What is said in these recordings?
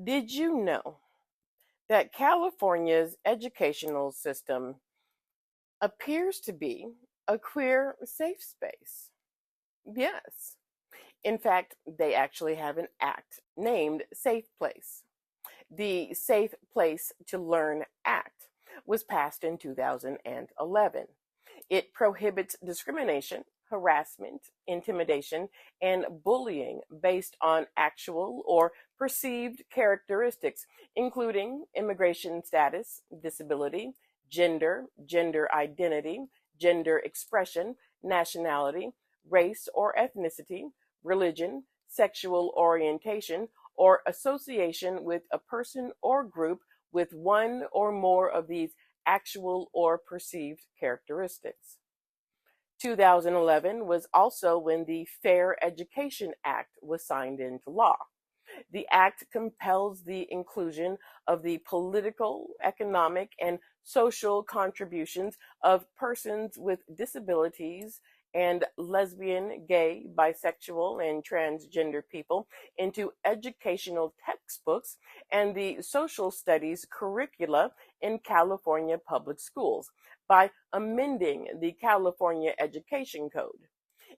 Did you know that California's educational system appears to be a queer safe space? Yes. In fact, they actually have an act named Safe Place. The Safe Place to Learn Act was passed in 2011. It prohibits discrimination, harassment, intimidation, and bullying based on actual or perceived characteristics, including immigration status, disability, gender identity, gender expression, nationality, race or ethnicity, religion, sexual orientation, or association with a person or group with one or more of these actual or perceived characteristics. 2011 was also when the Fair Education Act was signed into law. The act compels the inclusion of the political, economic, and social contributions of persons with disabilities and lesbian, gay, bisexual, and transgender people into educational textbooks and the social studies curricula in California public schools by amending the California Education Code.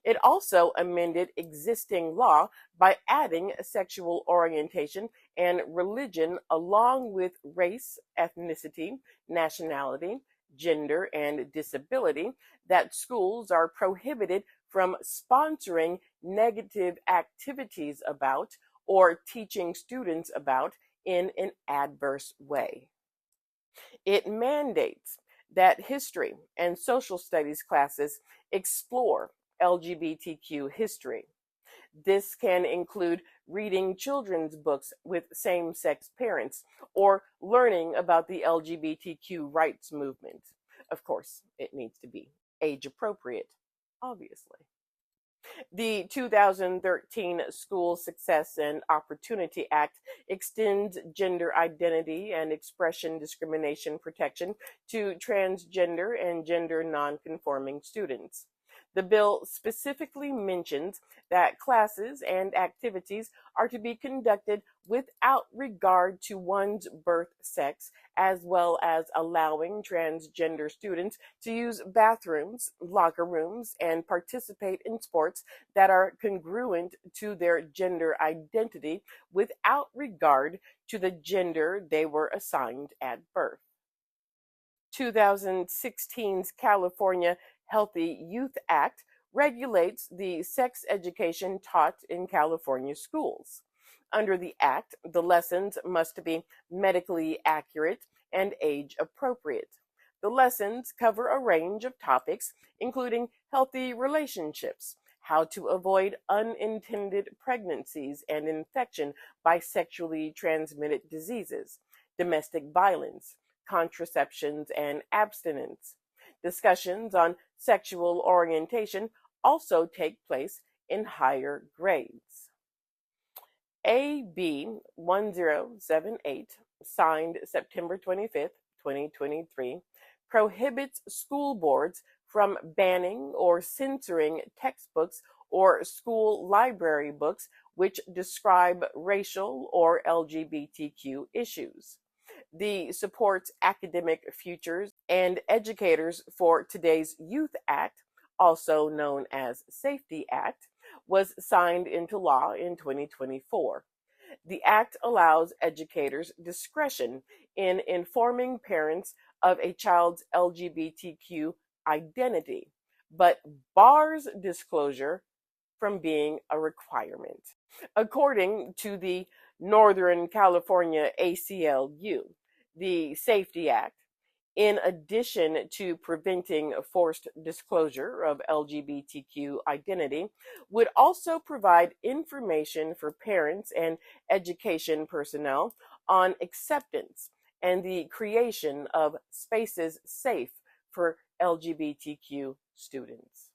It also amended existing law by adding sexual orientation and religion along with race, ethnicity, nationality, gender, and disability, that schools are prohibited from sponsoring negative activities about or teaching students about in an adverse way. It mandates that history and social studies classes explore LGBTQ history. This can include reading children's books with same sex parents or learning about the LGBTQ rights movement. Of course, it needs to be age appropriate, obviously. The 2013 School Success and Opportunity Act extends gender identity and expression discrimination protection to transgender and gender nonconforming students. The bill specifically mentions that classes and activities are to be conducted without regard to one's birth sex, as well as allowing transgender students to use bathrooms, locker rooms, and participate in sports that are congruent to their gender identity without regard to the gender they were assigned at birth. 2016's California Healthy Youth Act regulates the sex education taught in California schools. Under the Act, the lessons must be medically accurate and age appropriate. The lessons cover a range of topics, including healthy relationships, how to avoid unintended pregnancies and infection by sexually transmitted diseases, domestic violence, contraceptions, and abstinence. Discussions on sexual orientation also take place in higher grades. AB 1078, signed September 25, 2023, prohibits school boards from banning or censoring textbooks or school library books which describe racial or LGBTQ issues. The Supports Academic Futures and Educators for Today's Youth Act, also known as Safety Act, was signed into law in 2024. The act allows educators discretion in informing parents of a child's LGBTQ identity, but bars disclosure from being a requirement. According to the Northern California ACLU, the Safety Act, in addition to preventing forced disclosure of LGBTQ identity, would also provide information for parents and education personnel on acceptance and the creation of spaces safe for LGBTQ students.